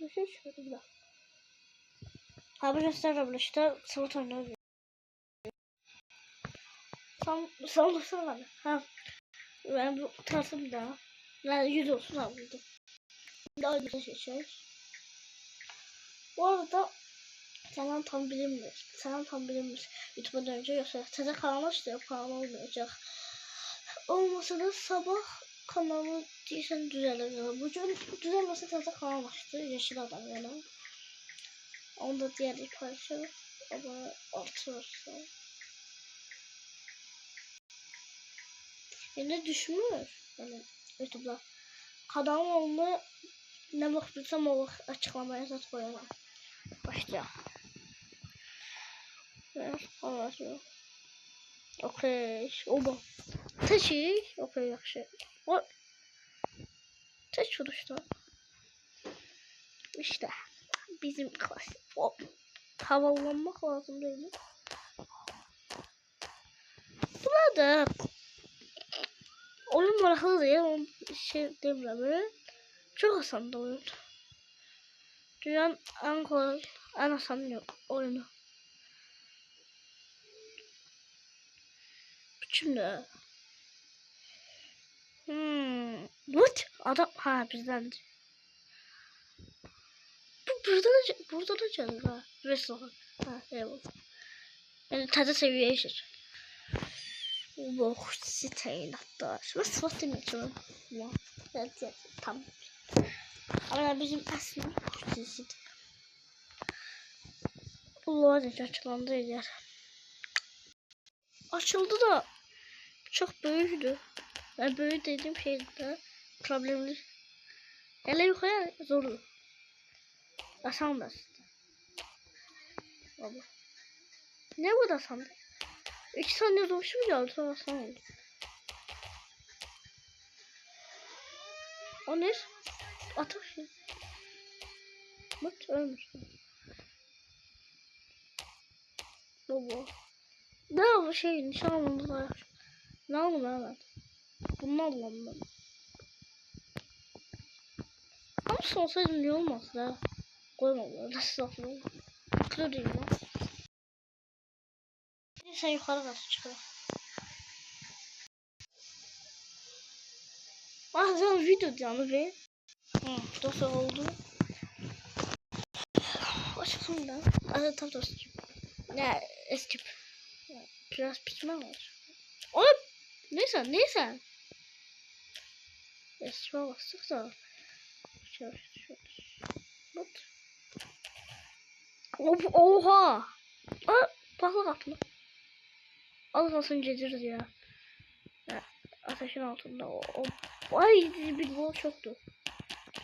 Bir şey çıkıyor da. Ha bu göstereyim işte sıvı oynuyor. Sallasana bana. Ha. Ben bu tartım da. Yani 100 olsun aldım. Daha güzel seçeceğiz. Bu arada Selam tam bilinmiş. YouTube'a dönecek yoksa size kalmış da kanal olmayacak. Olmasa da sabah kanalı değilsen düzelir. Bugün düzelmese size kalmıştı. Yeşil adam yani. Onu da diğer paylaşırız. Ama artırırsa. Yine düşmüyor. Yani YouTube'da. Kanalın olma ne baktıysam o açıklamaya zaten koyarım. Başlayalım. Evet, anlatıyor. Okey, oba. Taşı, okey yaxşı. O taş vuruştu. İşte bizim klasik. O havalanmak lazım değil mi? Buna da oyun maraqlı değil, onun şey demirəm böyle. Çok asan da oyun. Dünyanın en kolay, en asan oyunu. Şimdi what? Adam ha bizden. Burada da canım ha. Restoran. Ha eyvallah. Yani tadı seviyeye seç. Bu siteyin hatta. Şurada sıfat demeyeceğim. Evet tamam. Ama bizim aslında site. Bu loğaca açılandı yer. Açıldı da çok büyüktü. Yani büyük dediğim şeydi de problemli. Hele yukarı zordu. Asan da aslında. Ne bu da sandı? 2 saniye doğmuş mu geldi sonra asan oldu. O ne? Atak şey. Bak ölmüş. Baba. Ne bu şey nişan alındı. Ne aldım evet. Bunu aldım ben. Ama olsaydı ne olmaz da. Koymamalı. Nasıl yapalım? Kırayım lan. Sen yukarı nasıl çıkıyor? Ah sen video diyorsun be. Dosya oldu. Açalım da. Hadi tam dosya. Ne eski. Biraz pişman var. Oğlum neyse. Eski bastık da. Şöyle. Bak. Oha. Bakla kapını. Almasın cedir ya. Ateşin altında o. Ay bir bol çoktu.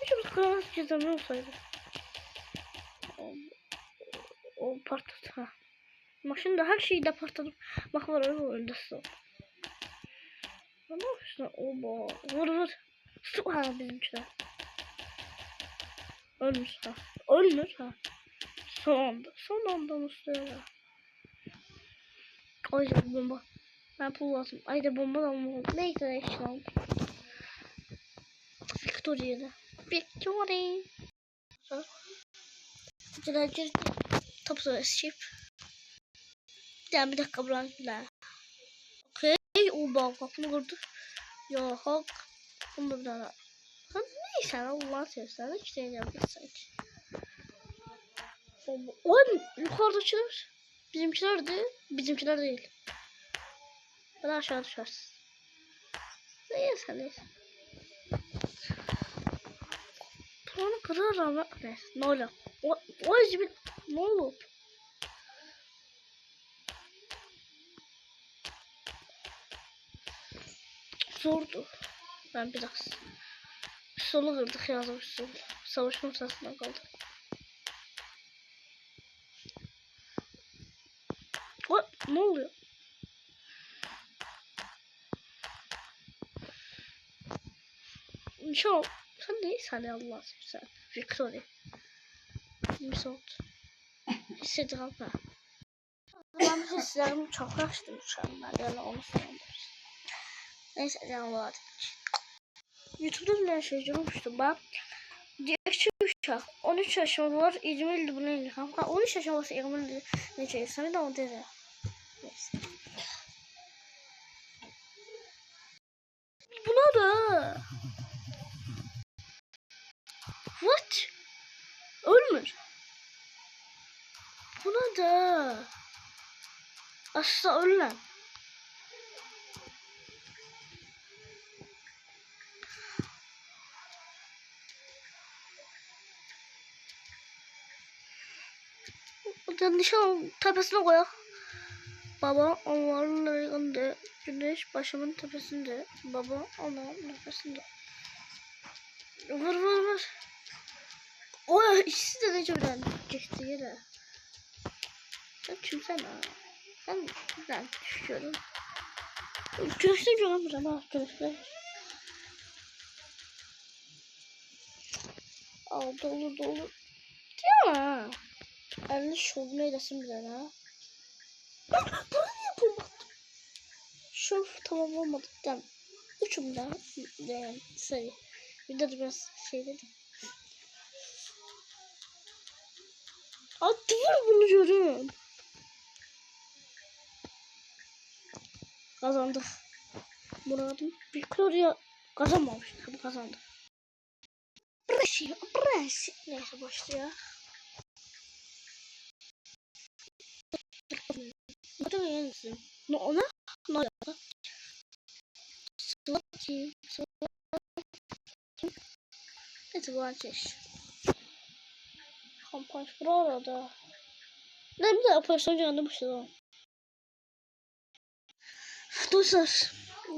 Hiç kırmızı cezamı olsaydı. O patladı ha. Maşında her şeyi de patladım. Baklar öyle öldürsün. Ne yapıyorsun? Oba. Vur. Su ha bizimkiler. Ölmüş ha. Ölmüş ha. Son anda musluyla. Ay bomba. Ben pul lazım. Ay da bomba da mı oldu? Neyse işte aldım. Victoria'da. Victoria. Direnci top ship. Bir dakika bıraktılar. Okey. O bak kapını kırdı. Ya hak. Bunu bir daha. Neyse Allah seversen hiç deneyeceğim sanki. Oğlum yukarıda çıkar. Bizimkiler değil. Ben aşağı düşersin. Neyse. Bunu kırar ama neyse. Ne oluyor? O yüzden ne olur? Zordu. Ben biraz solu kırdık yazmıştım. Savaşın ortasından kaldık. Ne oluyor? Şu sen neysen Allah sen. Victoria. Misot. Hissediyorum ben. Ben hislerimi çok açtım şu anda. Yani onu söylüyoruz. Neyse canım var. YouTube'da bir şey görmüştüm ben. Direkçi uşaq. 13 yaşım var. 20 ildir bunu eləyirəm. 13 yaşım varsa 20 ildir necə eləsəm də onu deyirəm. Neyse. Buna da. What? Ölmür. Buna da. Asla ölmem. Nişan tepesine koyak. Baba onların yanında. Güneş başımın tepesinde. Baba onların tepesinde. Vur vur vur. O ikisi de nece birden geçti yere. Sen kimsen ha? Sen birden düşüyorum. Güneşte görmeyeceğim ha. Güneşte. Al dolu dolu. Ya. Elini şovunu eylesin bir ha. Bunu niye bulmadım? Şov tamam olmadı. Tamam. Uçumda yani sayı. Bir de biraz şey dedim. Attı vur bunu görün. Kazandık. Muradım bir kloria kazanmamış. Tabii kazandık. Burası. Neyse başlıyor. Hadi yensin. Ne ona? Ne yaptı? Sıvaki. Neyse bu ateş. Kampanya burada. Ne bir de operasyon canlı başladı. Dostlar.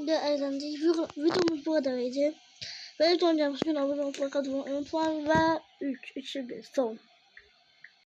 De eğlendik. Videomuz bu kadarıydı. Ve videonun gelmesi için abone olmayı unutmayın. Ve 3, 2, 1 son.